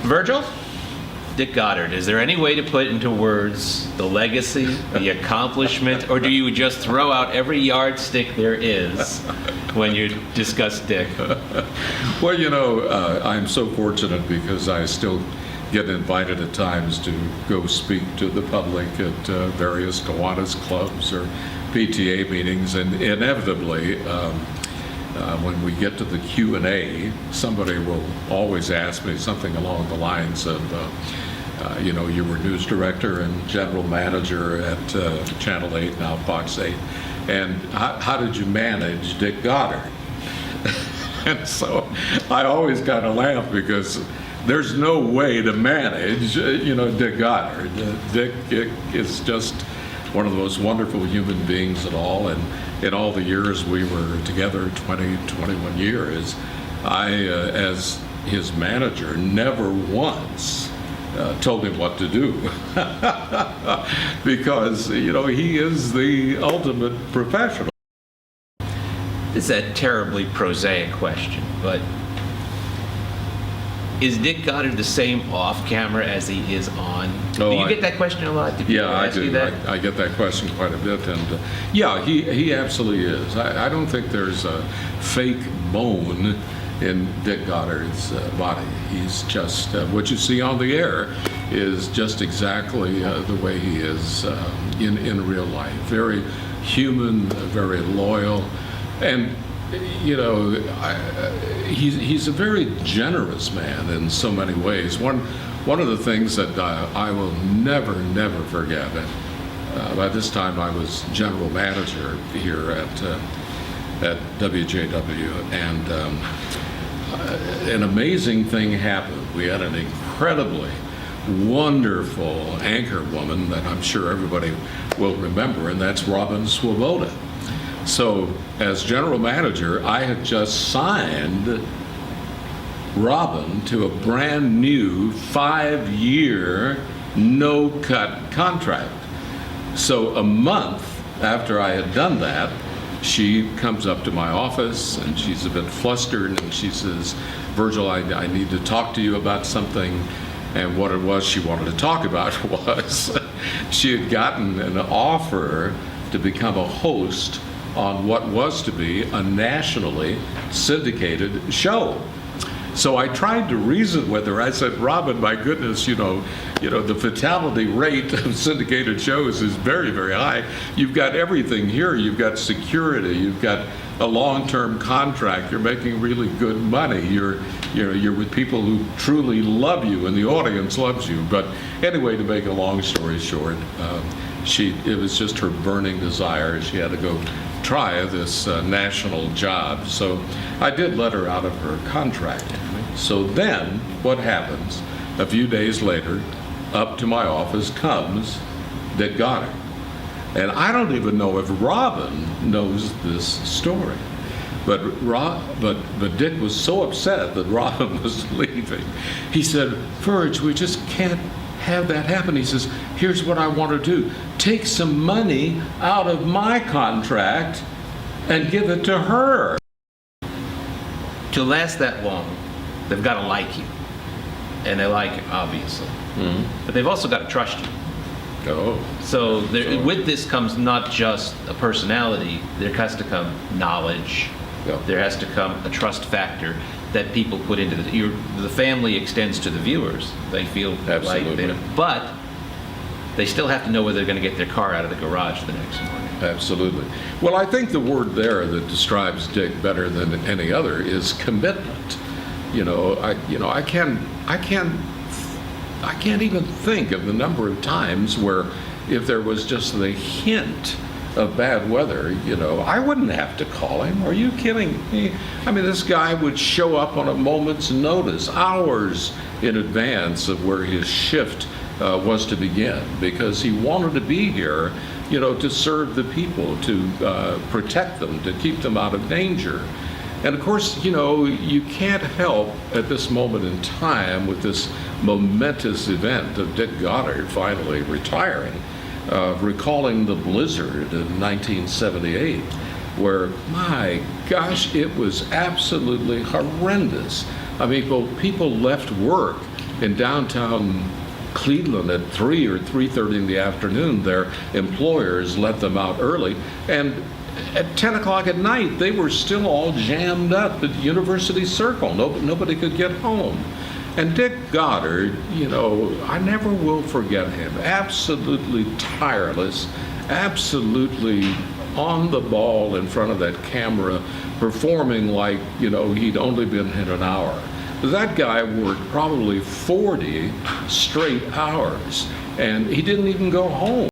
Virgil? Dick Goddard, is there any way to put into words the legacy, the accomplishment, or do you just throw out every yardstick there is when you discuss Dick? Well, I'm so fortunate because I still get invited at times to go speak to the public at various Kiwanis clubs or PTA meetings, and inevitably, when we get to the Q&A, somebody will always ask me something along the lines of, you were news director and general manager at Channel 8, now Fox 8, and how did you manage Dick Goddard? And so I always kind of laugh because there's no way to manage, Dick Goddard. Dick is just one of the most wonderful human beings at all, and in all the years we were together, 21 years, I, as his manager, never once told him what to do because, he is the ultimate professional. This is a terribly prosaic question, but is Dick Goddard the same off camera as he is on? Do you get that question a lot? Yeah, I do. I get that question quite a bit, and he absolutely is. I don't think there's a fake bone in Dick Goddard's body. He's just what you see on the air is just exactly the way he is in real life. Very human, very loyal, and he's a very generous man in so many ways. One of the things that I will never forget, and by this time I was general manager here at WJW, and an amazing thing happened. We had an incredibly wonderful anchor woman that I'm sure everybody will remember, and that's Robin Swoboda. So, as general manager, I had just signed Robin to a brand new 5-year no-cut contract. So a month after I had done that, she comes up to my office and she's a bit flustered and she says, Virgil, I need to talk to you about something. And what it was she wanted to talk about was she had gotten an offer to become a host on what was to be a nationally syndicated show. So I tried to reason with her. I said, Robin, my goodness, the fatality rate of syndicated shows is very, very high. You've got everything here. You've got security. You've got a long-term contract. You're making really good money. You're with people who truly love you, and the audience loves you. But anyway, to make a long story short, it was just her burning desire. She had to go try this national job. So I did let her out of her contract. So then what happens? A few days later, up to my office comes Dick Goddard. And I don't even know if Robin knows this story. But Dick was so upset that Robin was leaving. He said, Virg, we just can't have that happen. He says, here's what I want to do. Take some money out of my contract and give it to her. To last that long, they've got to like you. And they like you, obviously. Mm-hmm. But they've also got to trust you. Oh. So with this comes not just a personality, there has to come knowledge. Yep. There has to come a trust factor that people put into the family extends to the viewers. They feel Absolutely. like but they still have to know whether they're going to get their car out of the garage the next morning. Absolutely. Well, I think the word there that describes Dick better than any other is commitment. I can't even think of the number of times where if there was just the hint of bad weather, I wouldn't have to call him. Are you kidding me? I mean, this guy would show up on a moment's notice, hours in advance of where his shift was to begin, because he wanted to be here, to serve the people, to protect them, to keep them out of danger. And of course, you can't help at this moment in time with this momentous event of Dick Goddard finally retiring, recalling the blizzard of 1978, where, my gosh, it was absolutely horrendous. I mean, people left work in downtown Cleveland at 3 or 3:30 in the afternoon. Their employers let them out early, and at 10 o'clock at night, they were still all jammed up at University Circle. Nobody could get home. And Dick Goddard, you know, I never will forget him. Absolutely tireless, absolutely on the ball in front of that camera, performing like, you know, he'd only been hit an hour. That guy worked probably 40 straight hours, and he didn't even go home.